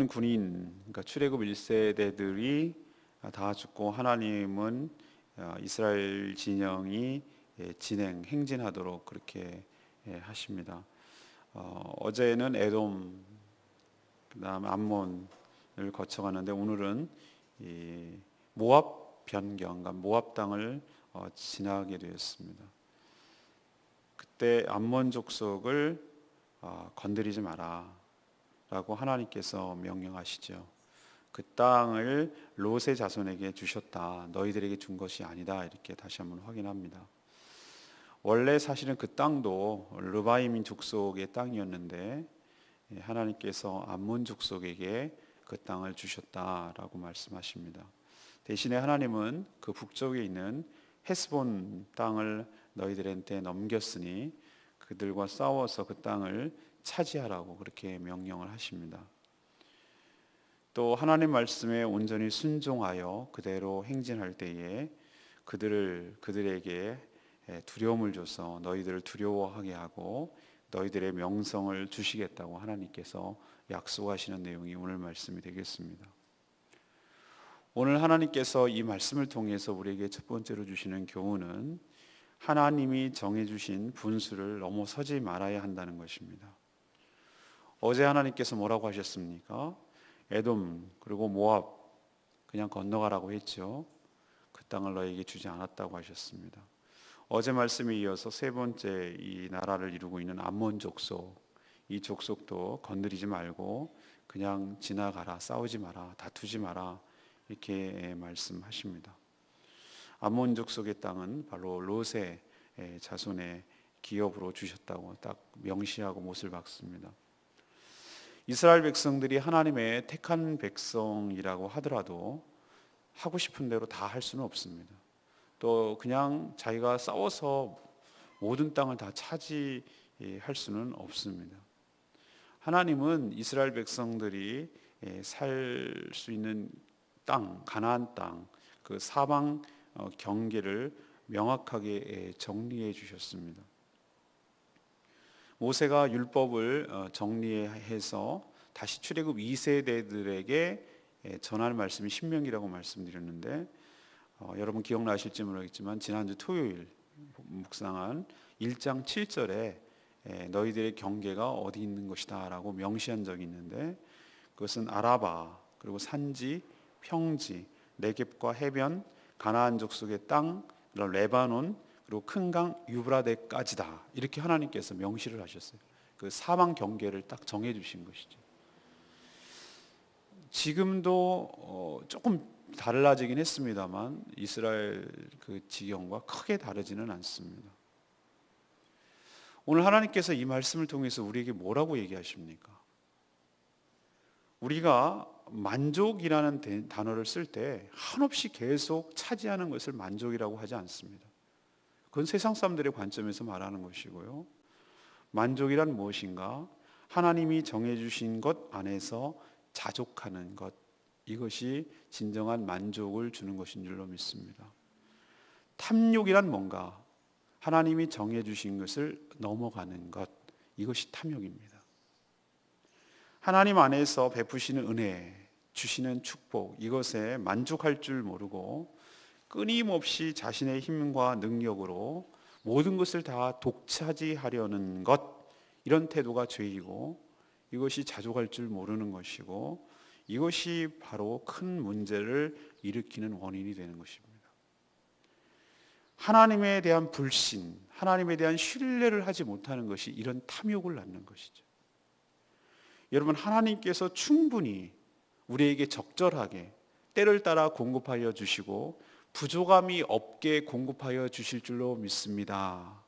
군인, 그러니까 출애굽 1세대들이 다 죽고 하나님은 이스라엘 진영이 행진하도록 그렇게 하십니다. 어제는 에돔, 그다음 암몬을 거쳐가는데 오늘은 이 모압 변경, 그러니까 모압 땅을 지나게 되었습니다. 그때 암몬 족속을 건드리지 마라라고 하나님께서 명령하시죠. 그 땅을 롯의 자손에게 주셨다. 너희들에게 준 것이 아니다. 이렇게 다시 한번 확인합니다. 원래 사실은 그 땅도 르바이민 족속의 땅이었는데 하나님께서 암몬 족속에게 그 땅을 주셨다라고 말씀하십니다. 대신에 하나님은 그 북쪽에 있는 헤스본 땅을 너희들한테 넘겼으니 그들과 싸워서 그 땅을 차지하라고 그렇게 명령을 하십니다. 또 하나님 말씀에 온전히 순종하여 그대로 행진할 때에 그들에게 두려움을 줘서 너희들을 두려워하게 하고 너희들의 명성을 주시겠다고 하나님께서 약속하시는 내용이 오늘 말씀이 되겠습니다. 오늘 하나님께서 이 말씀을 통해서 우리에게 첫 번째로 주시는 교훈은 하나님이 정해주신 분수를 넘어서지 말아야 한다는 것입니다. 어제 하나님께서 뭐라고 하셨습니까? 에돔 그리고 모압 그냥 건너가라고 했죠. 그 땅을 너에게 주지 않았다고 하셨습니다. 어제 말씀에 이어서 세 번째 이 나라를 이루고 있는 암몬 족속, 이 족속도 건드리지 말고 그냥 지나가라, 싸우지 마라, 다투지 마라 이렇게 말씀하십니다. 암몬 족속의 땅은 바로 롯의 자손의 기업으로 주셨다고 딱 명시하고 못을 박습니다. 이스라엘 백성들이 하나님의 택한 백성이라고 하더라도 하고 싶은 대로 다 할 수는 없습니다. 또 그냥 자기가 싸워서 모든 땅을 다 차지할 수는 없습니다. 하나님은 이스라엘 백성들이 살 수 있는 땅, 가나안 땅, 그 사방 경계를 명확하게 정리해 주셨습니다. 모세가 율법을 정리해서 다시 출애굽 2세대들에게 전하는 말씀이 신명기라고 말씀드렸는데 여러분 기억나실지 모르겠지만 지난주 토요일 묵상한 1장 7절에 너희들의 경계가 어디 있는 것이다 라고 명시한 적이 있는데 그것은 아라바 그리고 산지, 평지, 네겝과 해변, 가나안 족속의 땅, 레바논 그리고 큰 강 유브라데까지다 이렇게 하나님께서 명시를 하셨어요. 그 사방 경계를 딱 정해 주신 것이죠. 지금도 조금 달라지긴 했습니다만 이스라엘 그 지경과 크게 다르지는 않습니다. 오늘 하나님께서 이 말씀을 통해서 우리에게 뭐라고 얘기하십니까? 우리가 만족이라는 단어를 쓸 때 한없이 계속 차지하는 것을 만족이라고 하지 않습니다. 그건 세상 사람들의 관점에서 말하는 것이고요. 만족이란 무엇인가? 하나님이 정해주신 것 안에서 자족하는 것, 이것이 진정한 만족을 주는 것인 줄로 믿습니다. 탐욕이란 뭔가? 하나님이 정해주신 것을 넘어가는 것, 이것이 탐욕입니다. 하나님 안에서 베푸시는 은혜, 주시는 축복, 이것에 만족할 줄 모르고 끊임없이 자신의 힘과 능력으로 모든 것을 다 독차지하려는 것, 이런 태도가 죄이고 이것이 자족할 줄 모르는 것이고 이것이 바로 큰 문제를 일으키는 원인이 되는 것입니다. 하나님에 대한 불신, 하나님에 대한 신뢰를 하지 못하는 것이 이런 탐욕을 낳는 것이죠. 여러분, 하나님께서 충분히 우리에게 적절하게 때를 따라 공급하여 주시고 부족함이 없게 공급하여 주실 줄로 믿습니다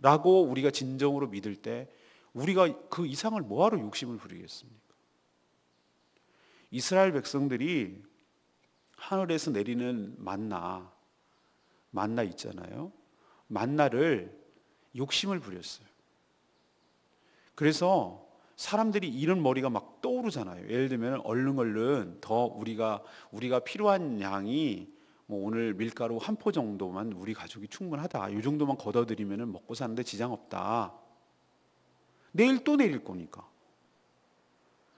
라고 우리가 진정으로 믿을 때 우리가 그 이상을 뭐하러 욕심을 부리겠습니까? 이스라엘 백성들이 하늘에서 내리는 만나 있잖아요. 만나를 욕심을 부렸어요. 그래서 사람들이 이런 머리가 막 떠오르잖아요. 예를 들면 얼른 더 우리가 필요한 양이 뭐 오늘 밀가루 한 포 정도만 우리 가족이 충분하다. 이 정도만 걷어들이면 먹고 사는데 지장 없다. 내일 또 내릴 거니까.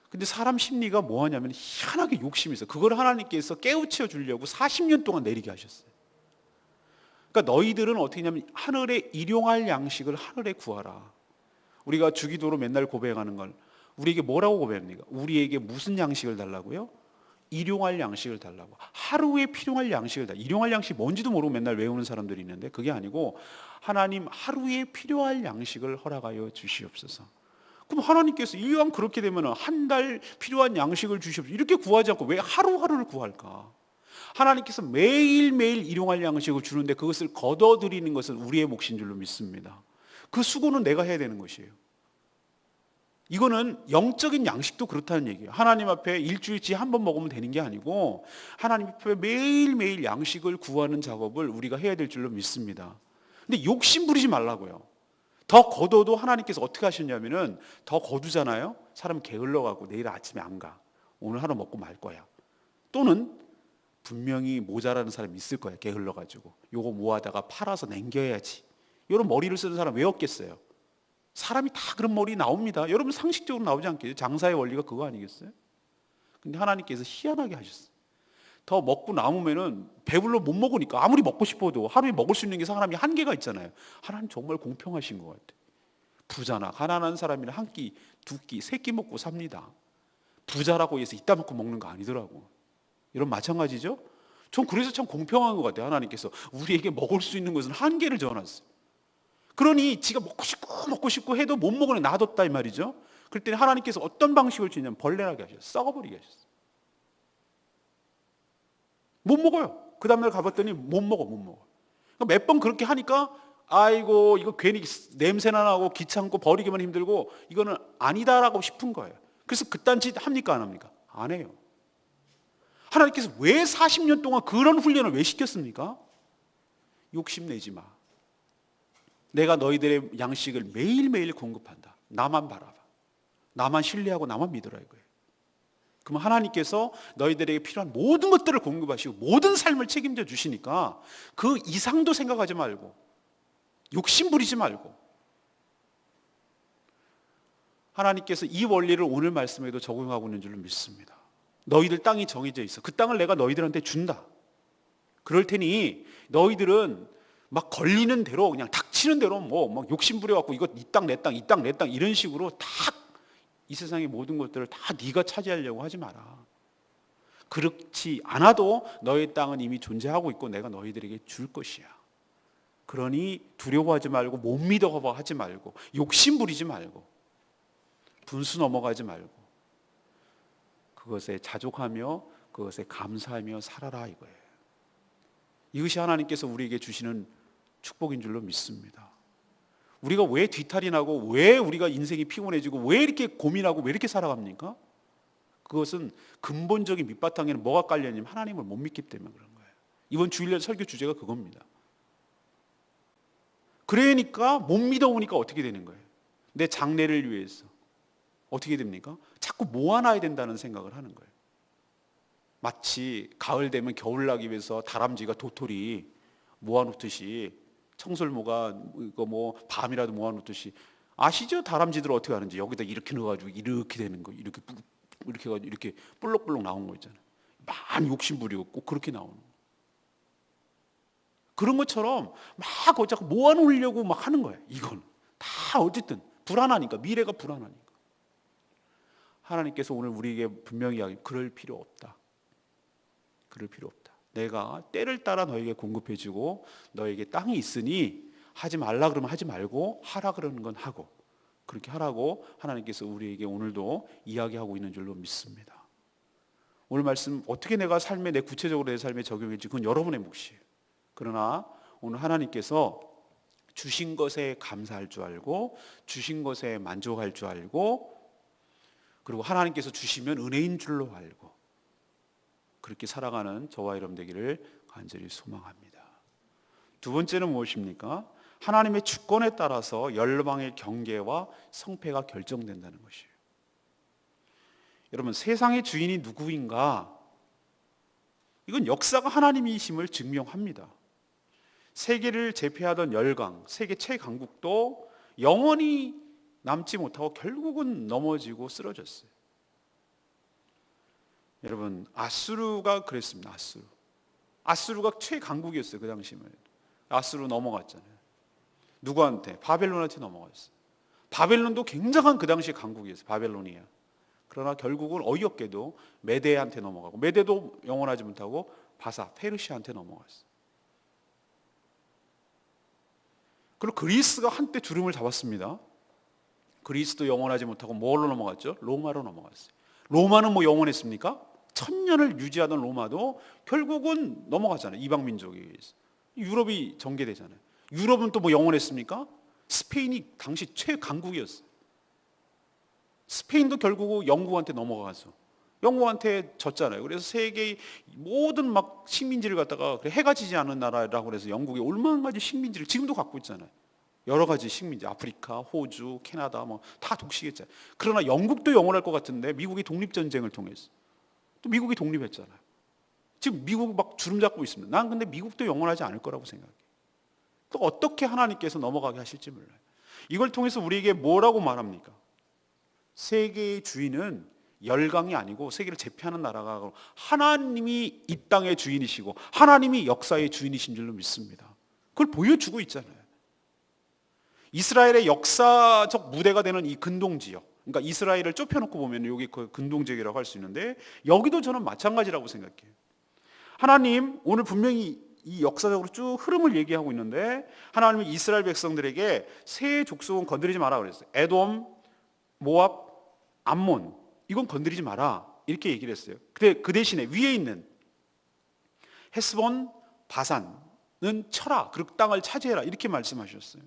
근데 사람 심리가 뭐 하냐면 희한하게 욕심이 있어. 그걸 하나님께서 깨우쳐 주려고 40년 동안 내리게 하셨어요. 그러니까 너희들은 어떻게 하냐면 하늘에 일용할 양식을 하늘에 구하라. 우리가 주기도로 맨날 고백하는 걸 우리에게 뭐라고 고백합니까? 우리에게 무슨 양식을 달라고요? 일용할 양식을 달라고. 하루에 필요할 양식을 달라. 일용할 양식이 뭔지도 모르고 맨날 외우는 사람들이 있는데 그게 아니고 하나님 하루에 필요할 양식을 허락하여 주시옵소서. 그럼 하나님께서 일간 그렇게 되면 한 달 필요한 양식을 주시옵소서 이렇게 구하지 않고 왜 하루하루를 구할까? 하나님께서 매일매일 일용할 양식을 주는데 그것을 거둬들이는 것은 우리의 몫인 줄로 믿습니다. 그 수고는 내가 해야 되는 것이에요. 이거는 영적인 양식도 그렇다는 얘기예요. 하나님 앞에 일주일치 한 번 먹으면 되는 게 아니고 하나님 앞에 매일매일 양식을 구하는 작업을 우리가 해야 될 줄로 믿습니다. 근데 욕심 부리지 말라고요. 더 거둬도 하나님께서 어떻게 하셨냐면은 더 거두잖아요. 사람 게을러가고 내일 아침에 안 가. 오늘 하루 먹고 말 거야. 또는 분명히 모자라는 사람이 있을 거야. 게을러가지고 요거 모아다가 팔아서 남겨야지. 이런 머리를 쓰는 사람 왜 없겠어요? 사람이 다 그런 머리 나옵니다. 여러분 상식적으로 나오지 않겠어요? 장사의 원리가 그거 아니겠어요? 근데 하나님께서 희한하게 하셨어요. 더 먹고 남으면은 배불러 못 먹으니까 아무리 먹고 싶어도 하루에 먹을 수 있는 게 사람이 한계가 있잖아요. 하나님 정말 공평하신 것 같아요. 부자나 가난한 사람이나 한 끼, 두 끼, 세 끼 먹고 삽니다. 부자라고 해서 이따 먹고 먹는 거 아니더라고. 이런 마찬가지죠? 전 그래서 참 공평한 것 같아요. 하나님께서 우리에게 먹을 수 있는 것은 한계를 정해놨어요. 그러니 지가 먹고 싶고 해도 못 먹으니 놔뒀다 이 말이죠. 그럴 때 하나님께서 어떤 방식을 주냐면 벌레나게 하셨어요. 썩어버리게 하셨어요. 못 먹어요. 그 다음날 가봤더니 못 먹어. 그러니까 몇 번 그렇게 하니까 아이고 이거 괜히 냄새나 나고 귀찮고 버리기만 힘들고 이거는 아니다라고 싶은 거예요. 그래서 그딴 짓 합니까 안 합니까? 안 해요. 하나님께서 왜 40년 동안 그런 훈련을 왜 시켰습니까? 욕심내지 마. 내가 너희들의 양식을 매일매일 공급한다. 나만 바라봐. 나만 신뢰하고 나만 믿으라 이거예요. 그럼 하나님께서 너희들에게 필요한 모든 것들을 공급하시고 모든 삶을 책임져 주시니까 그 이상도 생각하지 말고 욕심 부리지 말고 하나님께서 이 원리를 오늘 말씀에도 적용하고 있는 줄로 믿습니다. 너희들 땅이 정해져 있어. 그 땅을 내가 너희들한테 준다. 그럴 테니 너희들은 막 걸리는 대로 그냥 닥치는 대로 막 욕심 부려갖고 이거 이 땅 내 땅 이 땅 내 땅 이런 식으로 다 이 세상의 모든 것들을 다 네가 차지하려고 하지 마라. 그렇지 않아도 너의 땅은 이미 존재하고 있고 내가 너희들에게 줄 것이야. 그러니 두려워하지 말고 못 믿어 하지 말고 욕심 부리지 말고 분수 넘어가지 말고 그것에 자족하며 그것에 감사하며 살아라 이거예요. 이것이 하나님께서 우리에게 주시는 축복인 줄로 믿습니다. 우리가 왜 뒤탈이 나고 왜 우리가 인생이 피곤해지고 왜 이렇게 고민하고 왜 이렇게 살아갑니까? 그것은 근본적인 밑바탕에는 뭐가 깔려있냐면 하나님을 못 믿기 때문에 그런 거예요. 이번 주일날 설교 주제가 그겁니다. 그러니까 못 믿어오니까 어떻게 되는 거예요? 내 장래를 위해서 어떻게 됩니까? 자꾸 모아놔야 된다는 생각을 하는 거예요. 마치 가을 되면 겨울 나기 위해서 다람쥐가 도토리 모아놓듯이 청설모가 이거 뭐 밤이라도 모아놓듯이 아시죠? 다람쥐들 어떻게 하는지 여기다 이렇게 넣어가지고 이렇게 되는 거 이렇게 해가지고 이렇게 볼록볼록 나온 거 있잖아요. 많이 욕심 부리고 꼭 그렇게 나오는 거. 그런 것처럼 막 자꾸 모아놓으려고 막 하는 거예요. 이건 다 어쨌든 불안하니까 미래가 불안하니까 하나님께서 오늘 우리에게 분명히 이야기 그럴 필요 없다. 그럴 필요 없다. 내가 때를 따라 너에게 공급해주고 너에게 땅이 있으니 하지 말라 그러면 하지 말고 하라 그러는 건 하고 그렇게 하라고 하나님께서 우리에게 오늘도 이야기하고 있는 줄로 믿습니다. 오늘 말씀 어떻게 내가 삶에 내 구체적으로 내 삶에 적용할지 그건 여러분의 몫이에요. 그러나 오늘 하나님께서 주신 것에 감사할 줄 알고 주신 것에 만족할 줄 알고 그리고 하나님께서 주시면 은혜인 줄로 알고 그렇게 살아가는 저와 여러분 되기를 간절히 소망합니다. 두 번째는 무엇입니까? 하나님의 주권에 따라서 열방의 경계와 성패가 결정된다는 것이에요. 여러분 세상의 주인이 누구인가? 이건 역사가 하나님이심을 증명합니다. 세계를 제패하던 열강, 세계 최강국도 영원히 남지 못하고 결국은 넘어지고 쓰러졌어요. 여러분, 아수르가 그랬습니다. 아수르가 최강국이었어요. 그 당시만 해도. 아수르 넘어갔잖아요. 누구한테? 바벨론한테 넘어갔어요. 바벨론도 굉장한 그 당시의 강국이었어요. 바벨론이야. 그러나 결국은 어이없게도 메대한테 넘어가고, 메대도 영원하지 못하고 바사, 페르시아한테 넘어갔어요. 그리고 그리스가 한때 주름을 잡았습니다. 그리스도 영원하지 못하고 뭘로 넘어갔죠? 로마로 넘어갔어요. 로마는 뭐 영원했습니까? 1000년을 유지하던 로마도 결국은 넘어갔잖아요. 이방 민족에 의해서. 유럽이 전개되잖아요. 유럽은 또 뭐 영원했습니까? 스페인이 당시 최강국이었어요. 스페인도 결국 영국한테 넘어가서 영국한테 졌잖아요. 그래서 세계의 모든 막 식민지를 갖다가 해가 지지 않은 나라라고 해서 영국이 얼마나 가지 식민지를 지금도 갖고 있잖아요. 여러 가지 식민지, 아프리카, 호주, 캐나다 뭐 다 독식했잖아요. 그러나 영국도 영원할 것 같은데 미국이 독립전쟁을 통해서 또 미국이 독립했잖아요. 지금 미국이 막 주름 잡고 있습니다. 난 근데 미국도 영원하지 않을 거라고 생각해요. 또 어떻게 하나님께서 넘어가게 하실지 몰라요. 이걸 통해서 우리에게 뭐라고 말합니까? 세계의 주인은 열강이 아니고 세계를 제패하는 나라가 아니고 하나님이 이 땅의 주인이시고 하나님이 역사의 주인이신 줄로 믿습니다. 그걸 보여주고 있잖아요. 이스라엘의 역사적 무대가 되는 이 근동지역, 그러니까 이스라엘을 좁혀놓고 보면 여기 그 근동지역이라고 할 수 있는데 여기도 저는 마찬가지라고 생각해요. 하나님 오늘 분명히 이 역사적으로 쭉 흐름을 얘기하고 있는데 하나님이 이스라엘 백성들에게 세 족속은 건드리지 마라 그랬어요. 에돔, 모압, 암몬 이건 건드리지 마라 이렇게 얘기를 했어요. 근데 그 대신에 위에 있는 헤스본, 바산은 쳐라. 그리고 땅을 차지해라 이렇게 말씀하셨어요.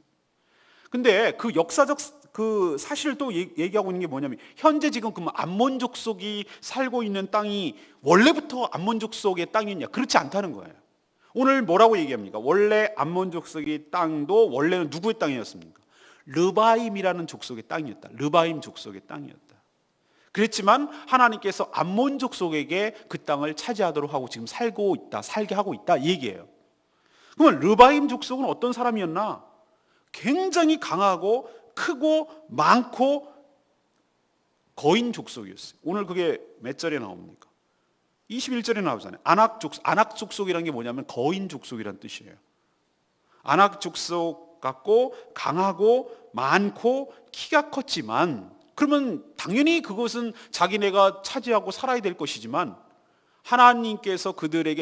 근데 그 역사적 그 사실을 또 얘기하고 있는 게 뭐냐면 현재 지금 그 암몬 족속이 살고 있는 땅이 원래부터 암몬 족속의 땅이냐? 그렇지 않다는 거예요. 오늘 뭐라고 얘기합니까? 원래 암몬 족속의 땅도 원래는 누구의 땅이었습니까? 르바임이라는 족속의 땅이었다. 르바임 족속의 땅이었다. 그랬지만 하나님께서 암몬 족속에게 그 땅을 차지하도록 하고 지금 살고 있다, 살게 하고 있다 이 얘기예요. 그러면 르바임 족속은 어떤 사람이었나? 굉장히 강하고 크고 많고 거인 족속이었어요. 오늘 그게 몇 절에 나옵니까? 21절에 나오잖아요. 아낙 족속이라는 게 뭐냐면 거인 족속이라는 뜻이에요. 아낙 족속 같고 강하고 많고 키가 컸지만 그러면 당연히 그것은 자기네가 차지하고 살아야 될 것이지만 하나님께서 그들을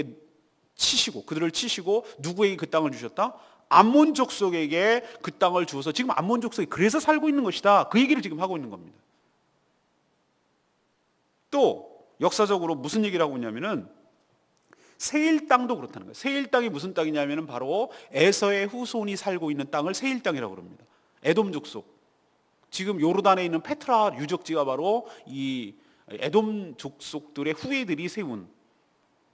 치시고 누구에게 그 땅을 주셨다? 암몬 족속에게 그 땅을 주어서 지금 암몬 족속이 그래서 살고 있는 것이다. 그 얘기를 지금 하고 있는 겁니다. 또 역사적으로 무슨 얘기를 하고 있냐면은 세일 땅도 그렇다는 거예요. 세일 땅이 무슨 땅이냐면은 바로 에서의 후손이 살고 있는 땅을 세일 땅이라고 그럽니다. 에돔 족속. 지금 요르단에 있는 페트라 유적지가 바로 이 에돔 족속들의 후예들이 세운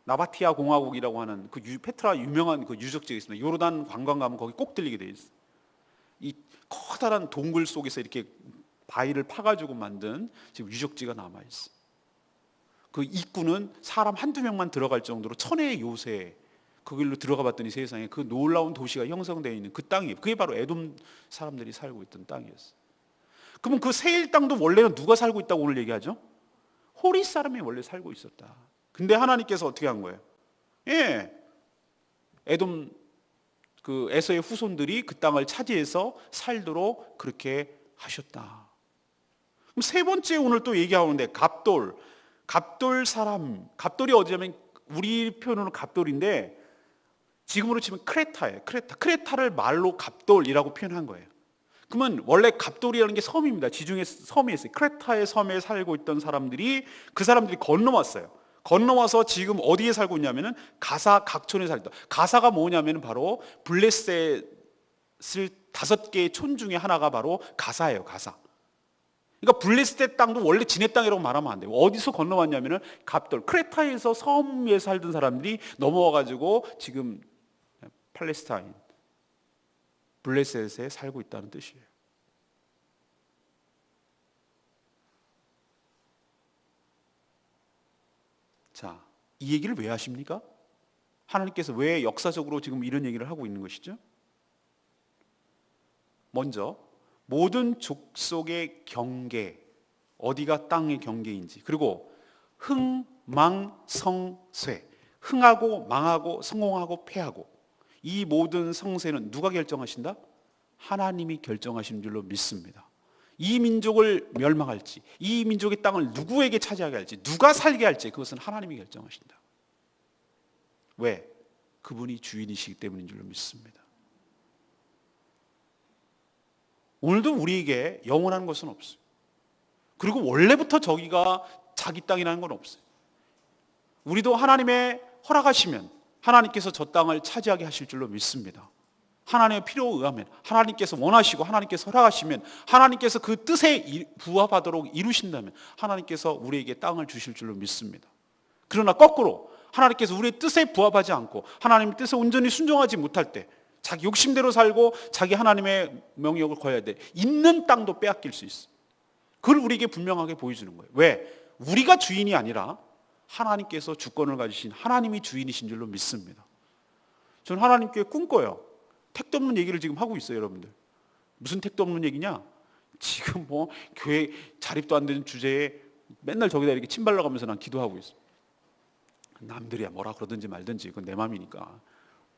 나바티아 공화국이라고 하는 그 페트라 유명한 그 유적지가 있습니다. 요르단 관광 가면 거기 꼭 들리게 돼 있어요. 이 커다란 동굴 속에서 이렇게 바위를 파가지고 만든 지금 유적지가 남아 있어. 그 입구는 사람 한두 명만 들어갈 정도로 천혜의 요새. 그 길로 들어가 봤더니 세상에 그 놀라운 도시가 형성되어 있는 그 땅이에요. 그게 바로 에돔 사람들이 살고 있던 땅이었어요. 그러면 그 세일 땅도 원래는 누가 살고 있다고 오늘 얘기하죠? 호리 사람이 원래 살고 있었다. 근데 하나님께서 어떻게 한 거예요? 에돔 그 에서의 후손들이 그 땅을 차지해서 살도록 그렇게 하셨다. 그럼 세 번째 오늘 또 얘기하는데 갑돌 사람, 갑돌이 어디냐면 우리 표현으로 갑돌인데 지금으로 치면 크레타예요. 크레타를 말로 갑돌이라고 표현한 거예요. 그러면 원래 갑돌이라는 게 섬입니다. 지중해 섬에 있어요. 크레타의 섬에 살고 있던 사람들이 그 사람들이 건너와서 지금 어디에 살고 있냐면은 가사 각촌에 살고 있다. 가사가 뭐냐면은 바로 블레셋을 5개의 촌 중에 하나가 바로 가사예요. 가사. 그러니까 블레셋 땅도 원래 지네 땅이라고 말하면 안 돼요. 어디서 건너왔냐면은 갑돌, 크레타에서 섬 위에 살던 사람들이 넘어와가지고 지금 팔레스타인, 블레셋에 살고 있다는 뜻이에요. 자, 이 얘기를 왜 하십니까? 하나님께서 왜 역사적으로 지금 이런 얘기를 하고 있는 것이죠? 먼저 모든 족속의 경계, 어디가 땅의 경계인지, 그리고 흥망성쇠. 흥하고 망하고 성공하고 패하고 이 모든 성쇠는 누가 결정하신다? 하나님이 결정하시는 줄로 믿습니다. 이 민족을 멸망할지, 이 민족의 땅을 누구에게 차지하게 할지, 누가 살게 할지 그것은 하나님이 결정하신다. 왜? 그분이 주인이시기 때문인 줄로 믿습니다. 오늘도 우리에게 영원한 것은 없어요. 그리고 원래부터 저기가 자기 땅이라는 건 없어요. 우리도 하나님의 허락하시면 하나님께서 저 땅을 차지하게 하실 줄로 믿습니다. 하나님의 필요에 의하면, 하나님께서 원하시고 하나님께서 허락하시면, 하나님께서 그 뜻에 부합하도록 이루신다면 하나님께서 우리에게 땅을 주실 줄로 믿습니다. 그러나 거꾸로 하나님께서 우리의 뜻에 부합하지 않고 하나님의 뜻에 온전히 순종하지 못할 때 자기 욕심대로 살고 자기 하나님의 명령을 거해야 돼. 있는 땅도 빼앗길 수 있어. 그걸 우리에게 분명하게 보여주는 거예요. 왜? 우리가 주인이 아니라 하나님께서 주권을 가지신 하나님이 주인이신 줄로 믿습니다. 저는 하나님께 꿈꿔요. 택도 없는 얘기를 지금 하고 있어요, 여러분들. 무슨 택도 없는 얘기냐? 지금 뭐 교회 자립도 안 되는 주제에 맨날 저기다 이렇게 침 발라가면서 난 기도하고 있어요. 남들이야 뭐라 그러든지 말든지 그건 내 마음이니까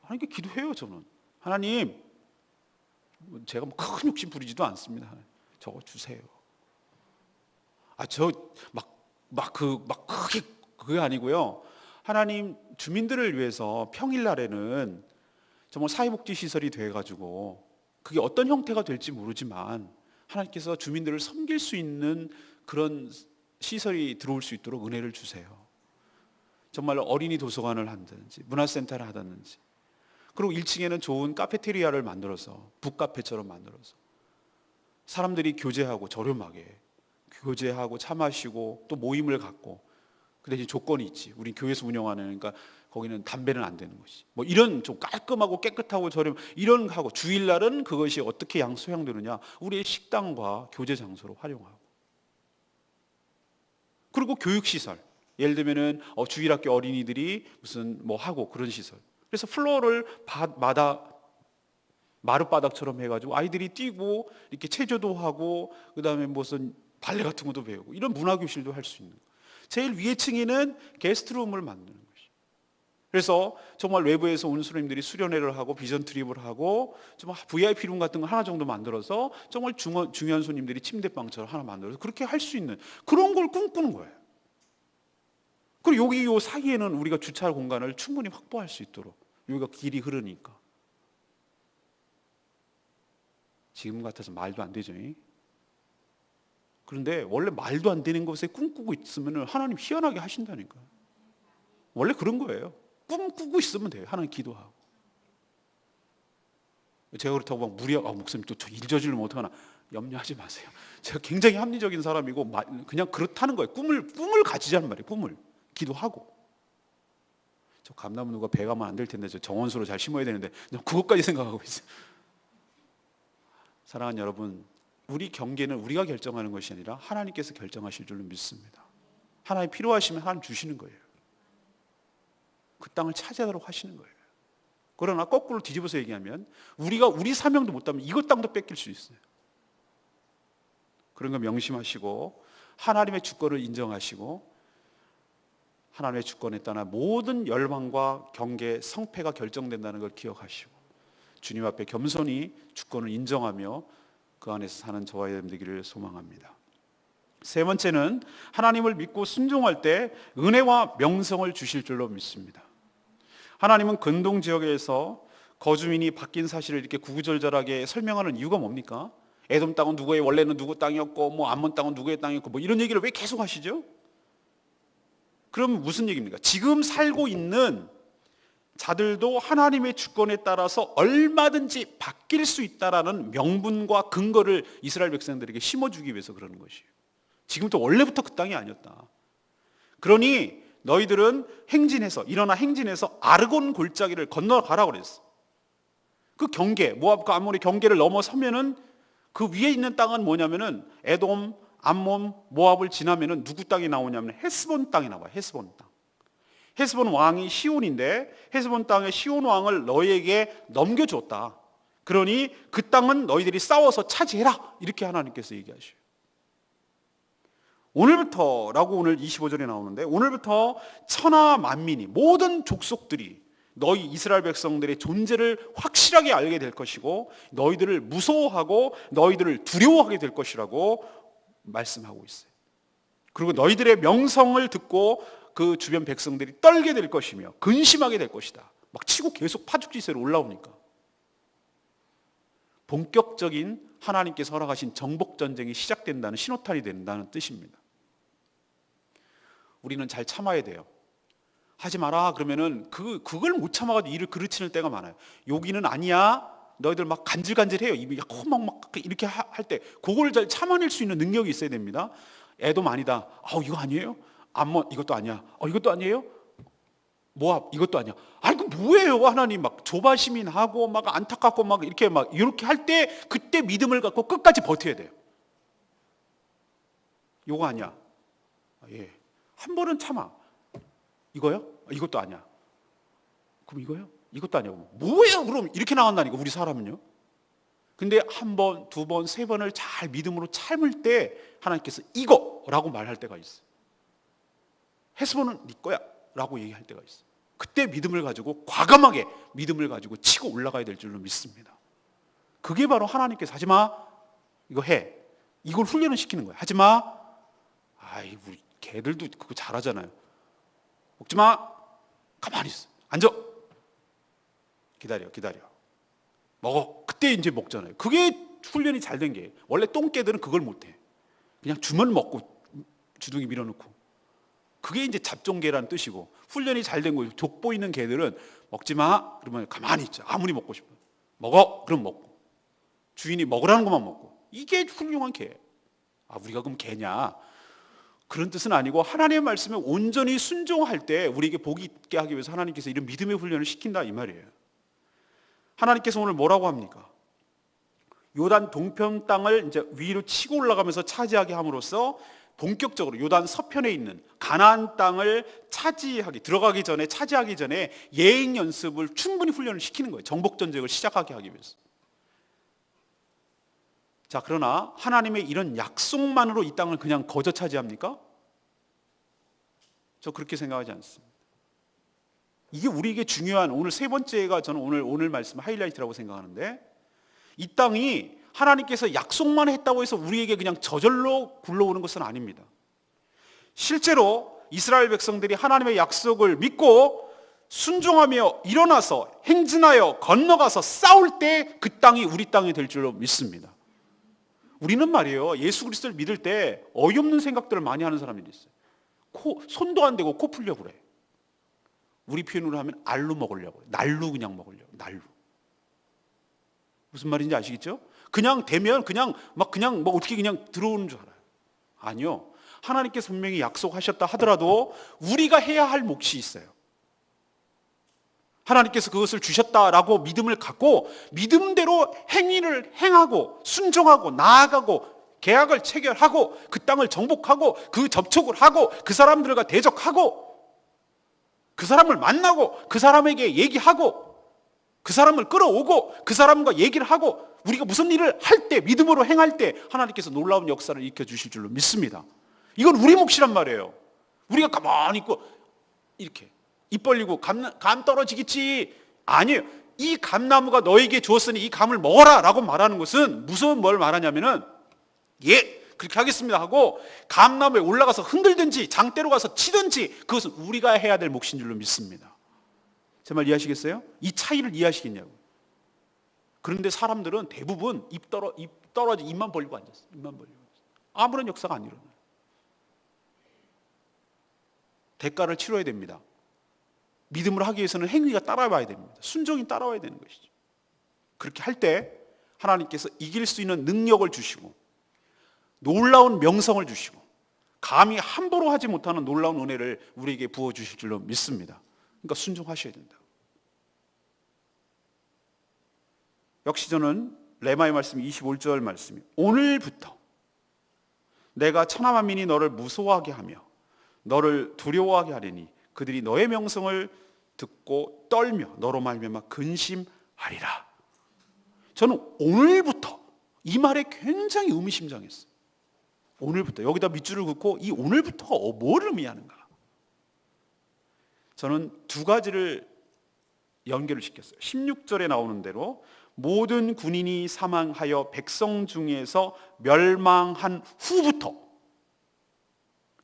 하나님께 기도해요. 저는 하나님, 제가 뭐 큰 욕심 부리지도 않습니다. 저거 주세요. 크게 그게 아니고요. 하나님, 주민들을 위해서 평일날에는 정말 사회복지 시설이 돼가지고 그게 어떤 형태가 될지 모르지만 하나님께서 주민들을 섬길 수 있는 그런 시설이 들어올 수 있도록 은혜를 주세요. 정말 어린이 도서관을 한다든지 문화센터를 하든지, 그리고 1층에는 좋은 카페테리아를 만들어서 북카페처럼 만들어서 사람들이 교제하고 저렴하게 교제하고 차 마시고 또 모임을 갖고, 그 대신 조건이 있지. 우리 교회에서 운영하는, 그러니까 거기는 담배는 안 되는 것이. 뭐 이런 좀 깔끔하고 깨끗하고 저렴 이런 하고, 주일날은 그것이 어떻게 소양되느냐? 우리의 식당과 교제 장소로 활용하고. 그리고 교육시설. 예를 들면은 주일학교 어린이들이 무슨 뭐 하고 그런 시설. 그래서 플로어를 마룻바닥처럼 해가지고 아이들이 뛰고 이렇게 체조도 하고 그다음에 무슨 발레 같은 것도 배우고 이런 문화교실도 할 수 있는. 제일 위에 층에는 게스트룸을 만드는 것이. 그래서 정말 외부에서 온 손님들이 수련회를 하고 비전 트립을 하고 정말 VIP룸 같은 거 하나 정도 만들어서 정말 중요한 손님들이 침대방처럼 하나 만들어서 그렇게 할 수 있는 그런 걸 꿈꾸는 거예요. 그리고 여기 요 사이에는 우리가 주차 공간을 충분히 확보할 수 있도록, 여기가 길이 흐르니까. 지금 같아서 말도 안 되죠. 그런데 원래 말도 안 되는 것에 꿈꾸고 있으면 하나님 희한하게 하신다니까. 원래 그런 거예요. 꿈꾸고 있으면 돼요. 하나님 기도하고. 제가 그렇다고 막 목사님 또 저 일 저지르면 어떡하나. 염려하지 마세요. 제가 굉장히 합리적인 사람이고 그냥 그렇다는 거예요. 꿈을 가지자는 말이에요. 꿈을. 기도하고. 저 감나무 누가 배가면 안 될 텐데 저 정원수로 잘 심어야 되는데 그것까지 생각하고 있어요. 사랑하는 여러분, 우리 경계는 우리가 결정하는 것이 아니라 하나님께서 결정하실 줄로 믿습니다. 하나님 필요하시면 하나님 주시는 거예요. 그 땅을 차지하도록 하시는 거예요. 그러나 거꾸로 뒤집어서 얘기하면 우리가 우리 사명도 못하면 이것 땅도 뺏길 수 있어요. 그런 거 명심하시고 하나님의 주권을 인정하시고 하나님의 주권에 따라 모든 열방과 경계, 성패가 결정된다는 걸 기억하시고 주님 앞에 겸손히 주권을 인정하며 그 안에서 사는 저와 여러분 되기를 소망합니다. 세 번째는 하나님을 믿고 순종할 때 은혜와 명성을 주실 줄로 믿습니다. 하나님은 근동 지역에서 거주민이 바뀐 사실을 이렇게 구구절절하게 설명하는 이유가 뭡니까? 에돔 땅은 누구의, 원래는 누구 땅이었고 뭐 암몬 땅은 누구의 땅이었고 뭐 이런 얘기를 왜 계속 하시죠? 그럼 무슨 얘기입니까? 지금 살고 있는 자들도 하나님의 주권에 따라서 얼마든지 바뀔 수 있다라는 명분과 근거를 이스라엘 백성들에게 심어주기 위해서 그러는 것이에요. 지금부터 원래부터 그 땅이 아니었다. 그러니 너희들은 일어나 행진해서 아르곤 골짜기를 건너가라고 그랬어. 그 경계, 모압과 암몬의 경계를 넘어서면은 그 위에 있는 땅은 뭐냐면은 에돔, 암몬, 모압을 지나면은 누구 땅이 나오냐면 헤스본 땅이 나와요. 헤스본 땅. 헤스본 왕이 시온인데 헤스본 땅의 시온 왕을 너희에게 넘겨줬다. 그러니 그 땅은 너희들이 싸워서 차지해라. 이렇게 하나님께서 얘기하셔요. 오늘부터라고 오늘 25절에 나오는데, 오늘부터 천하 만민이, 모든 족속들이 너희 이스라엘 백성들의 존재를 확실하게 알게 될 것이고 너희들을 무서워하고 너희들을 두려워하게 될 것이라고 말씀하고 있어요. 그리고 너희들의 명성을 듣고 그 주변 백성들이 떨게 될 것이며 근심하게 될 것이다. 막 치고 계속 파죽지세로 올라오니까 본격적인 하나님께서 허락하신 정복전쟁이 시작된다는 신호탄이 된다는 뜻입니다. 우리는 잘 참아야 돼요. 하지 마라 그러면은 그걸 못 참아가지고 일을 그르치는 때가 많아요. 여기는 아니야. 너희들 막 간질간질해요. 입이 막 이렇게 할 때 그걸 잘 참아낼 수 있는 능력이 있어야 됩니다. 애도 많이다. 이거 아니에요? 이것도 아니야. 이것도 아니에요? 모압 이것도 아니야. 그 뭐예요? 하나님 막 조바심이하고 막 안타깝고 막 이렇게 할 때 그때 믿음을 갖고 끝까지 버텨야 돼요. 이거 아니야. 예. 한 번은 참아. 이거요? 이것도 아니야. 그럼 이거요? 이것도 아니야. 뭐예요? 그럼 이렇게 나간다니까 우리 사람은요. 근데 한 번, 두 번, 세 번을 잘 믿음으로 참을 때 하나님께서 이거라고 말할 때가 있어요. 헤스본은 네 거야 라고 얘기할 때가 있어요. 그때 믿음을 가지고 과감하게 믿음을 가지고 치고 올라가야 될 줄로 믿습니다. 그게 바로 하나님께서 하지마 이거 해, 이걸 훈련을 시키는 거예요. 하지마. 우리 개들도 그거 잘하잖아요. 먹지마. 가만히 있어. 앉아. 기다려. 먹어. 그때 이제 먹잖아요. 그게 훈련이 잘 된 게, 원래 똥개들은 그걸 못해. 그냥 주면 먹고 주둥이 밀어넣고. 그게 이제 잡종개라는 뜻이고, 훈련이 잘 된 거예요. 족보 있는 개들은 먹지마 그러면 가만히 있죠. 아무리 먹고 싶어. 먹어. 그럼 먹고. 주인이 먹으라는 것만 먹고. 이게 훌륭한 개예요. 우리가 그럼 개냐? 그런 뜻은 아니고, 하나님의 말씀에 온전히 순종할 때 우리에게 복이 있게 하기 위해서 하나님께서 이런 믿음의 훈련을 시킨다 이 말이에요. 하나님께서 오늘 뭐라고 합니까? 요단 동편 땅을 이제 위로 치고 올라가면서 차지하게 함으로써 본격적으로 요단 서편에 있는 가나안 땅을 들어가기 전에 차지하기 전에 예행 연습을 충분히 훈련을 시키는 거예요. 정복 전쟁을 시작하게 하기 위해서. 자, 그러나 하나님의 이런 약속만으로 이 땅을 그냥 거저 차지합니까? 저 그렇게 생각하지 않습니다. 이게 우리에게 중요한 오늘 세 번째가 저는 오늘 말씀 하이라이트라고 생각하는데, 이 땅이 하나님께서 약속만 했다고 해서 우리에게 그냥 저절로 굴러오는 것은 아닙니다. 실제로 이스라엘 백성들이 하나님의 약속을 믿고 순종하며 일어나서 행진하여 건너가서 싸울 때 그 땅이 우리 땅이 될 줄로 믿습니다. 우리는 말이에요, 예수 그리스도를 믿을 때 어이없는 생각들을 많이 하는 사람들이 있어요. 손도 안 대고 코 풀려고 그래. 우리 표현으로 하면 알로 먹으려고 그래. 날로 그냥 먹으려고. 날로. 무슨 말인지 아시겠죠? 그냥 되면 그냥 어떻게 그냥 들어오는 줄 알아요. 아니요. 하나님께서 분명히 약속하셨다 하더라도 우리가 해야 할 몫이 있어요. 하나님께서 그것을 주셨다라고 믿음을 갖고 믿음대로 행위를 행하고 순종하고 나아가고 계약을 체결하고 그 땅을 정복하고 그 접촉을 하고 그 사람들과 대적하고 그 사람을 만나고 그 사람에게 얘기하고 그 사람을 끌어오고 그 사람과 얘기를 하고 우리가 무슨 일을 할 때, 믿음으로 행할 때 하나님께서 놀라운 역사를 일으켜 주실 줄로 믿습니다. 이건 우리 몫이란 말이에요. 우리가 가만히 있고 이렇게 입 벌리고 감 떨어지겠지. 아니에요. 이 감나무가 너에게 주었으니 이 감을 먹어라 라고 말하는 것은 무슨 뭘 말하냐면은, 예 그렇게 하겠습니다 하고 감나무에 올라가서 흔들든지 장대로 가서 치든지 그것은 우리가 해야 될 몫인 줄로 믿습니다. 제 말 이해하시겠어요? 이 차이를 이해하시겠냐고. 그런데 사람들은 대부분 입 떨어지 입만 벌리고 앉았어요. 입만 벌리고. 아무런 역사가 안 일어나요. 대가를 치러야 됩니다. 믿음을 하기 위해서는 행위가 따라와야 됩니다. 순종이 따라와야 되는 것이죠. 그렇게 할 때 하나님께서 이길 수 있는 능력을 주시고 놀라운 명성을 주시고 감히 함부로 하지 못하는 놀라운 은혜를 우리에게 부어주실 줄로 믿습니다. 그러니까 순종하셔야 된다. 역시 저는 레마의 말씀 25절 말씀이, 오늘부터 내가 천하 만민이 너를 무서워하게 하며 너를 두려워하게 하리니 그들이 너의 명성을 듣고 떨며 너로 말미암아 근심하리라. 저는 오늘부터 이 말에 굉장히 의미심장했어요. 오늘부터, 여기다 밑줄을 긋고 이 오늘부터가 뭘 의미하는가? 저는 두 가지를 연결을 시켰어요. 16절에 나오는 대로 모든 군인이 사망하여 백성 중에서 멸망한 후부터,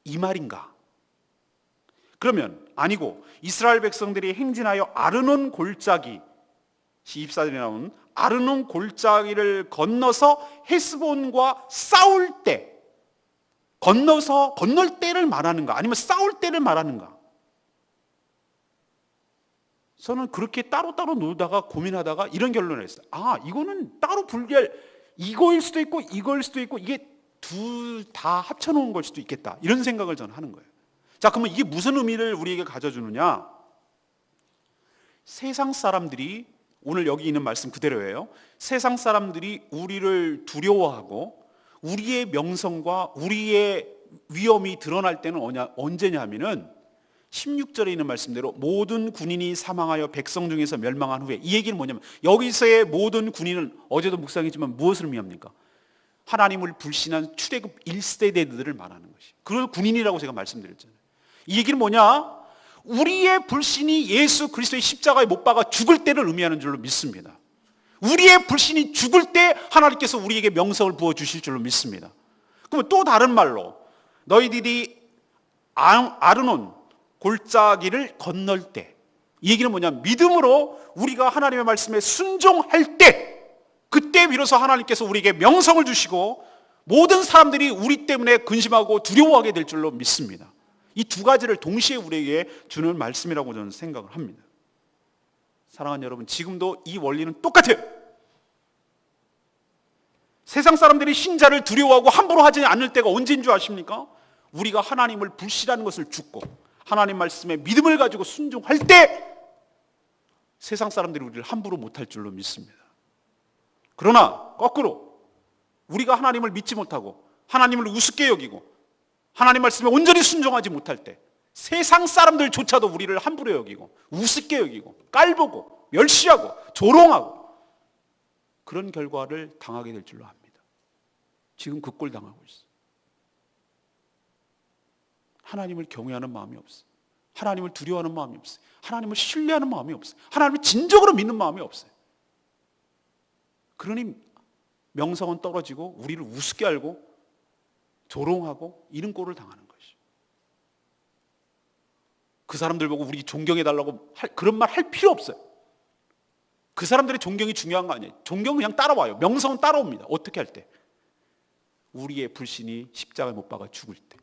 이 말인가? 그러면 아니고 이스라엘 백성들이 행진하여 아르논 골짜기, 24절에 나오는 아르논 골짜기를 건너서 헤스본과 싸울 때, 건널 때를 말하는가? 아니면 싸울 때를 말하는가? 저는 그렇게 따로따로 놀다가 고민하다가 이런 결론을 했어요. 이거는 따로 분리할, 이거일 수도 있고 이거일 수도 있고 이게 둘 다 합쳐놓은 걸 수도 있겠다, 이런 생각을 저는 하는 거예요. 자, 그러면 이게 무슨 의미를 우리에게 가져주느냐? 세상 사람들이, 오늘 여기 있는 말씀 그대로예요. 세상 사람들이 우리를 두려워하고 우리의 명성과 우리의 위엄이 드러날 때는 언제냐 하면은 16절에 있는 말씀대로 모든 군인이 사망하여 백성 중에서 멸망한 후에, 이 얘기는 뭐냐면 여기서의 모든 군인은 어제도 묵상했지만 무엇을 의미합니까? 하나님을 불신한 출애굽 1세대들을 말하는 것이, 그걸 군인이라고 제가 말씀드렸잖아요. 이 얘기는 뭐냐? 우리의 불신이 예수 그리스도의 십자가에 못 박아 죽을 때를 의미하는 줄로 믿습니다. 우리의 불신이 죽을 때 하나님께서 우리에게 명성을 부어주실 줄로 믿습니다. 그러면 또 다른 말로 너희들이 아르논 골짜기를 건널 때, 이 얘기는 뭐냐? 믿음으로 우리가 하나님의 말씀에 순종할 때, 그때 비로소 하나님께서 우리에게 명성을 주시고 모든 사람들이 우리 때문에 근심하고 두려워하게 될 줄로 믿습니다. 이 두 가지를 동시에 우리에게 주는 말씀이라고 저는 생각을 합니다. 사랑하는 여러분, 지금도 이 원리는 똑같아요. 세상 사람들이 신자를 두려워하고 함부로 하지 않을 때가 언제인 줄 아십니까? 우리가 하나님을 불신하는 것을 죽고 하나님 말씀에 믿음을 가지고 순종할 때 세상 사람들이 우리를 함부로 못할 줄로 믿습니다. 그러나 거꾸로 우리가 하나님을 믿지 못하고 하나님을 우습게 여기고 하나님 말씀에 온전히 순종하지 못할 때 세상 사람들조차도 우리를 함부로 여기고 우습게 여기고 깔보고 멸시하고 조롱하고 그런 결과를 당하게 될 줄로 압니다. 지금 그 꼴 당하고 있어요. 하나님을 경외하는 마음이 없어요. 하나님을 두려워하는 마음이 없어요. 하나님을 신뢰하는 마음이 없어요. 하나님을 진정으로 믿는 마음이 없어요. 그러니 명성은 떨어지고 우리를 우습게 알고 조롱하고 이런 꼴을 당하는 것이죠. 그 사람들 보고 우리 존경해달라고 그런 말 할 필요 없어요. 그 사람들의 존경이 중요한 거 아니에요. 존경은 그냥 따라와요. 명성은 따라옵니다. 어떻게 할 때? 우리의 불신이 십자가에 못 박아 죽을 때,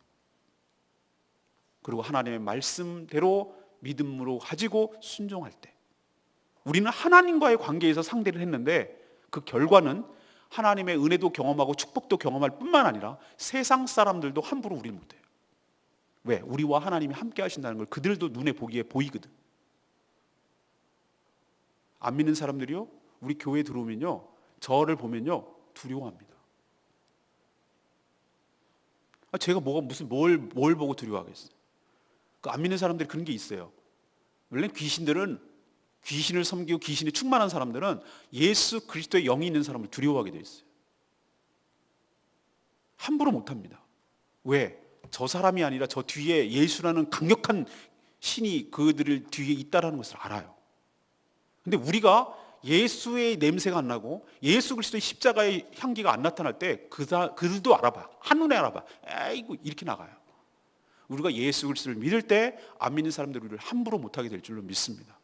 그리고 하나님의 말씀대로 믿음으로 가지고 순종할 때. 우리는 하나님과의 관계에서 상대를 했는데 그 결과는 하나님의 은혜도 경험하고 축복도 경험할 뿐만 아니라 세상 사람들도 함부로 우리를 못해요. 왜? 우리와 하나님이 함께 하신다는 걸 그들도 눈에 보기에 보이거든. 안 믿는 사람들이요, 우리 교회에 들어오면요, 저를 보면요 두려워합니다. 제가 뭘 보고 두려워하겠어요? 안 믿는 사람들이 그런 게 있어요. 원래 귀신을 섬기고 귀신이 충만한 사람들은 예수 그리스도의 영이 있는 사람을 두려워하게 돼 있어요. 함부로 못합니다. 왜? 저 사람이 아니라 저 뒤에 예수라는 강력한 신이 그들을 뒤에 있다는 것을 알아요. 근데 우리가 예수의 냄새가 안 나고 예수 그리스도의 십자가의 향기가 안 나타날 때 그들도 알아봐. 한눈에 알아봐. 에이구 이렇게 나가요. 우리가 예수 그리스도를 믿을 때 안 믿는 사람들이 우리를 함부로 못하게 될 줄로 믿습니다.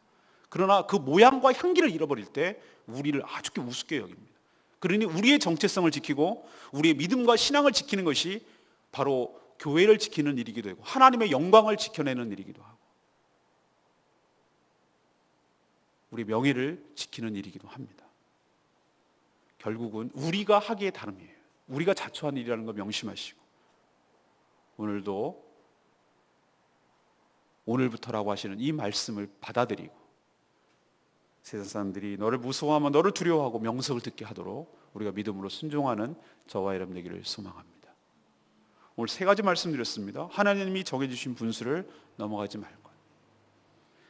그러나 그 모양과 향기를 잃어버릴 때 우리를 아주 우습게 여깁니다. 그러니 우리의 정체성을 지키고 우리의 믿음과 신앙을 지키는 것이 바로 교회를 지키는 일이기도 하고 하나님의 영광을 지켜내는 일이기도 하고 우리 명예를 지키는 일이기도 합니다. 결국은 우리가 하기에 다름이에요. 우리가 자초한 일이라는 걸 명심하시고 오늘도 오늘부터라고 하시는 이 말씀을 받아들이고 세상 사람들이 너를 무서워하면 너를 두려워하고 명성을 듣게 하도록 우리가 믿음으로 순종하는 저와 여러분 되기를 소망합니다. 오늘 세 가지 말씀드렸습니다. 하나님이 정해주신 분수를 넘어가지 말 것,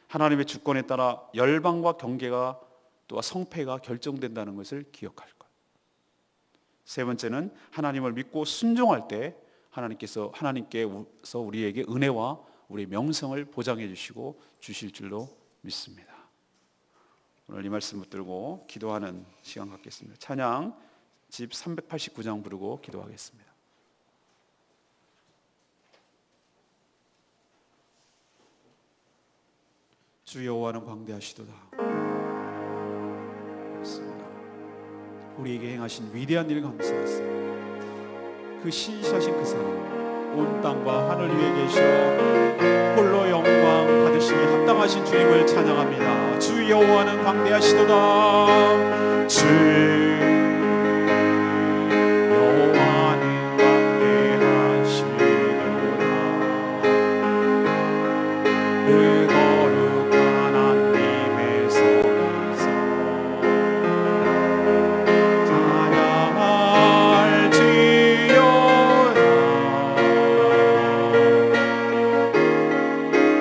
하나님의 주권에 따라 열방과 경계가 또 성패가 결정된다는 것을 기억할 것, 세 번째는 하나님을 믿고 순종할 때 하나님께서 우리에게 은혜와 우리의 명성을 보장해 주시고 주실 줄로 믿습니다. 오늘 이 말씀 붙들고 기도하는 시간 갖겠습니다. 찬양 집 389장 부르고 기도하겠습니다. 주 여호와는 광대하시도다. 그렇습니다. 우리에게 행하신 위대한 일 감사하세요. 그 신실하신 그 사랑, 온 땅과 하늘 위에 계셔 홀로 영광 받으시기 합당하신 주님을 찬양합니다. 주 여호와는 광대하시도다. 주 여호와는 광대하시도다. 그 거룩한 하나님의 성에서 찬양할지어다.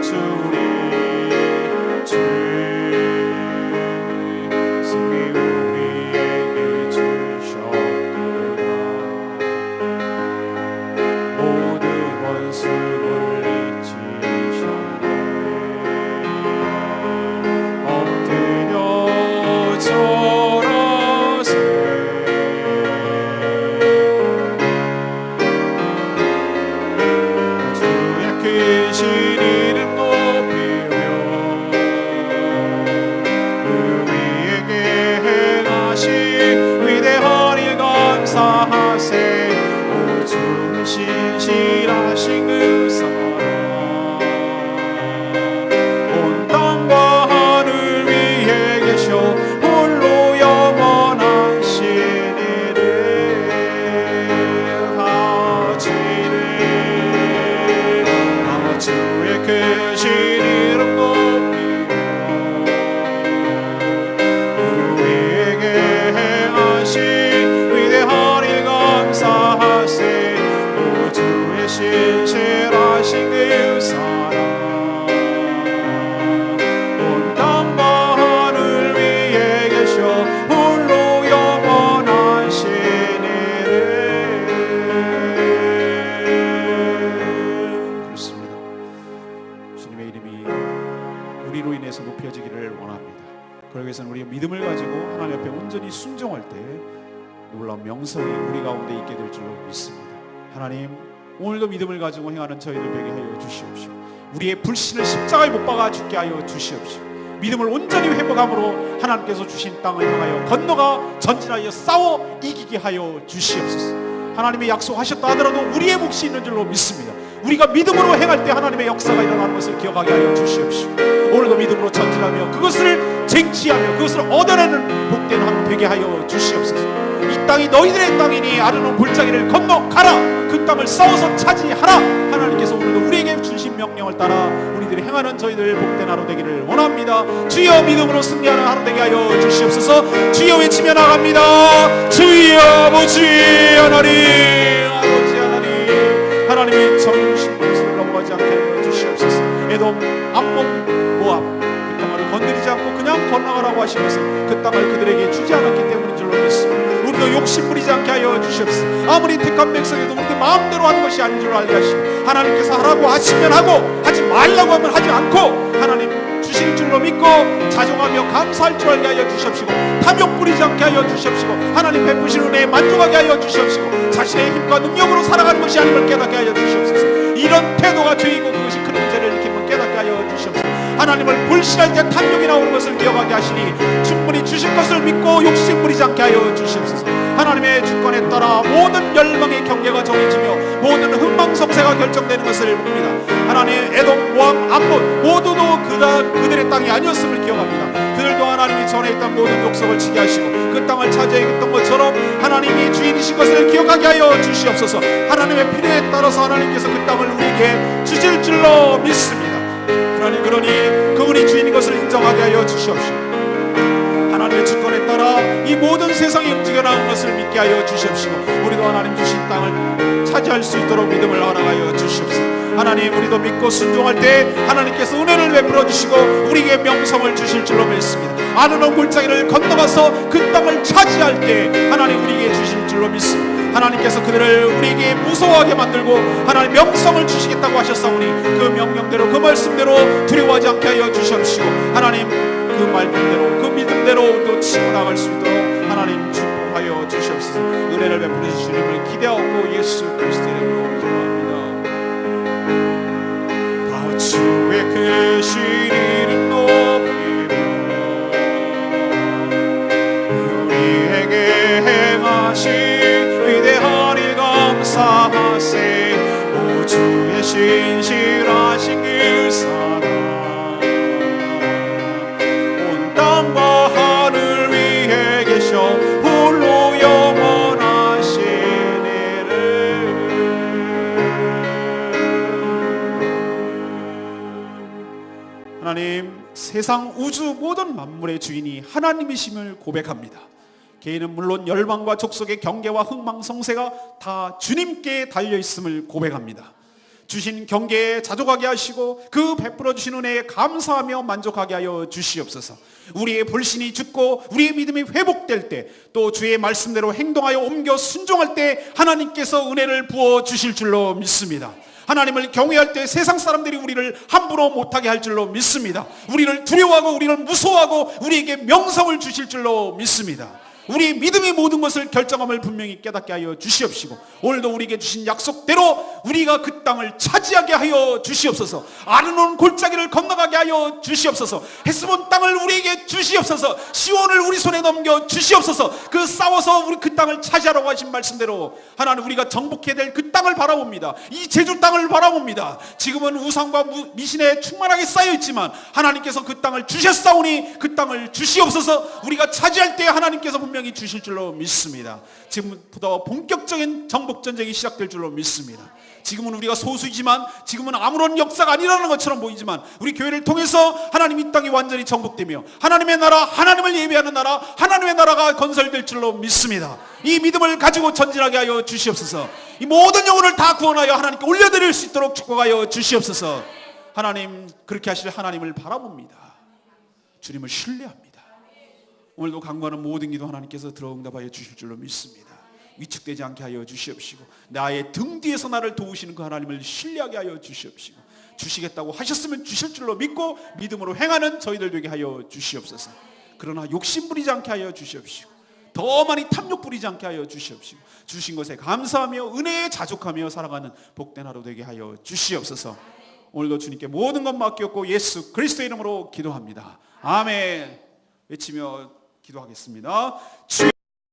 주 우리 주 승리 우리에게 주셨도다. 모든 원수를 잊히셨네. 엎드려 절하세. 주의 크신 이름 높이며 그 위에게 행하신 위대한 일 감사하세. 오직 신실하신 그 사랑, 온 땅과 하늘 위에 계셔 홀로 영원한 신이를 가지네. 주의 크신 이름 높이며 그 위에게 행하신 위대한 일 감사하세. 오 주의 신실하신 그 사랑, 온 땅과 하늘 위에 계셔 홀로 영원한 신이를. 그렇습니다. 주님의 이름이 우리로 인해서 높여지기를 원합니다. 그러기 위해서는 우리가 믿음을 가지고 하나님 앞에 온전히 순종할 때 놀라운 명성이 우리 가운데 있게 될 줄로 믿습니다. 하나님, 오늘도 믿음을 가지고 행하는 저희들 되게 하여 주시옵시고, 우리의 불신을 십자가에 못 박아 죽게 하여 주시옵시고, 믿음을 온전히 회복함으로 하나님께서 주신 땅을 향하여 건너가 전진하여 싸워 이기게 하여 주시옵소서. 하나님의 약속하셨다 하더라도 우리의 몫이 있는 줄로 믿습니다. 우리가 믿음으로 행할 때 하나님의 역사가 일어나는 것을 기억하게 하여 주시옵시고, 오늘도 믿음으로 전진하며 그것을 쟁취하며 그것을 얻어내는 복된 하루 되게 하여 주시옵소서. 이 땅이 너희들의 땅이니 아르논 골짜기를 건너가라. 그 땅을 싸워서 차지하라. 하나님께서 오늘도 우리에게 주신 명령을 따라 우리들이 행하는 저희들 복된 하루 되기를 원합니다. 주여, 믿음으로 승리하는 하루 되게 하여 주시옵소서. 주여 외치며 나갑니다. 주여 아버지 하나님, 아버지 하나님, 하나님이 정해주신 것을 넘어가지 않게 하여 주시옵소서. 에돔, 암몬, 모압 그 땅을 건드리지 않고 그냥 건너가라고 하신 것은 그 땅을 그들에게 주지 않았기 때문인 줄로 믿습니다. 우리도 욕심 부리지 않게 하여 주시옵소서. 아무리 택한 백성에도 우리가 마음대로 하는 것이 아닌 줄 알게 하시고, 하나님께서 하라고 하시면 하고 하지 말라고 하면 하지 않고 하나님 주실 줄로 믿고 자정하며 감사할 줄 알게 하여 주시옵시고, 탐욕 부리지 않게 하여 주시옵시고, 하나님 베푸신 은혜에 만족하게 하여 주시옵시고, 자신의 힘과 능력으로 살아가는 것이 아님을 깨닫게 하여 주시옵소서. 이런 태도가 죄이고 그것이 큰 문제를 일으키면 깨닫게 하여 주시옵소서. 하나님을 불신할 때 탐욕이 나오는 것을 기억하게 하시니 충분히 주실 것을 믿고 욕심 부리지 않게 하여 주시옵소서. 하나님의 주권에 따라 모든 열망의 경계가 정해지며 모든 흥망성쇠가 결정되는 것을 봅니다. 하나님, 에돔, 모압, 암몬 모두도 그들의 땅이 아니었음을 기억합니다. 그들도 하나님이 전에 있던 모든 족속을 치게 하시고 그 땅을 차지했던 것처럼 하나님이 주인이신 것을 기억하게 하여 주시옵소서. 하나님의 필요에 따라서 하나님께서 그 땅을 우리에게 주실 줄로 믿습니다. 하나님, 그러니 그분이 주인인 것을 인정하게 하여 주시옵시고, 하나님의 주권에 따라 이 모든 세상이 움직여 나온 것을 믿게 하여 주시옵시고, 우리도 하나님 주신 땅을 차지할 수 있도록 믿음을 허락하여 주시옵소서. 하나님, 우리도 믿고 순종할 때 하나님께서 은혜를 베풀어 주시고 우리에게 명성을 주실 줄로 믿습니다. 아르논 골짜기를 건너가서 그 땅을 차지할 때 하나님 우리에게 주실 줄로 믿습니다. 하나님께서 그들을 우리에게 무서워하게 만들고 하나님 명성을 주시겠다고 하셨사오니 그 명령대로 그 말씀대로 두려워하지 않게 하여 주시옵시고 하나님 그 말씀대로 그 믿음대로 또 치고 나갈 수 있도록 하나님 축복하여 주시옵소서. 은혜를 베풀어 주시는 기대하고 예수 그리스도의 이름으로 기도합니다. 주의 크신 이름 높이며 우리에게 행하신 위대한 일 감사하세. 오 주의 신실하신 길사랑 온 땅과 하늘 위에 계셔 홀로 영원하시니를. 하나님, 세상 우주 모든 만물의 주인이 하나님이심을 고백합니다. 개인은 물론 열방과 족속의 경계와 흥망성쇠가 다 주님께 달려있음을 고백합니다. 주신 경계에 자족하게 하시고 그 베풀어 주신 은혜에 감사하며 만족하게 하여 주시옵소서. 우리의 불신이 죽고 우리의 믿음이 회복될 때 또 주의 말씀대로 행동하여 옮겨 순종할 때 하나님께서 은혜를 부어 주실 줄로 믿습니다. 하나님을 경외할 때 세상 사람들이 우리를 함부로 못하게 할 줄로 믿습니다. 우리를 두려워하고 우리를 무서워하고 우리에게 명성을 주실 줄로 믿습니다. 우리 믿음의 모든 것을 결정함을 분명히 깨닫게 하여 주시옵시고 오늘도 우리에게 주신 약속대로 우리가 그 땅을 차지하게 하여 주시옵소서. 아르논 골짜기를 건너가게 하여 주시옵소서. 헤스본 땅을 우리에게 주시옵소서. 시온을 우리 손에 넘겨 주시옵소서. 그 싸워서 우리 그 땅을 차지하라고 하신 말씀대로 하나님 우리가 정복해야 될 그 땅을 바라봅니다. 이 제주 땅을 바라봅니다. 지금은 우상과 미신에 충만하게 쌓여있지만 하나님께서 그 땅을 주셨사오니 그 땅을 주시옵소서. 우리가 차지할 때 하나님께서 분명히 주실 줄로 믿습니다. 지금부터 본격적인 정복전쟁이 시작될 줄로 믿습니다. 지금은 우리가 소수이지만 지금은 아무런 역사가 아니라는 것처럼 보이지만 우리 교회를 통해서 하나님 이 땅이 완전히 정복되며 하나님의 나라, 하나님을 예배하는 나라, 하나님의 나라가 건설될 줄로 믿습니다. 이 믿음을 가지고 전진하게 하여 주시옵소서. 이 모든 영혼을 다 구원하여 하나님께 올려드릴 수 있도록 축복하여 주시옵소서. 하나님, 그렇게 하실 하나님을 바라봅니다. 주님을 신뢰합니다. 오늘도 간구하는 모든 기도 하나님께서 들어응답하여 주실 줄로 믿습니다. 위축되지 않게 하여 주시옵시고 나의 등 뒤에서 나를 도우시는 그 하나님을 신뢰하게 하여 주시옵시고 주시겠다고 하셨으면 주실 줄로 믿고 믿음으로 행하는 저희들 되게 하여 주시옵소서. 그러나 욕심 부리지 않게 하여 주시옵시고 더 많이 탐욕 부리지 않게 하여 주시옵시고 주신 것에 감사하며 은혜에 자족하며 살아가는 복된 하루 되게 하여 주시옵소서. 오늘도 주님께 모든 것 맡겼고 예수 그리스도의 이름으로 기도합니다. 아멘. 외치며 기도하겠습니다.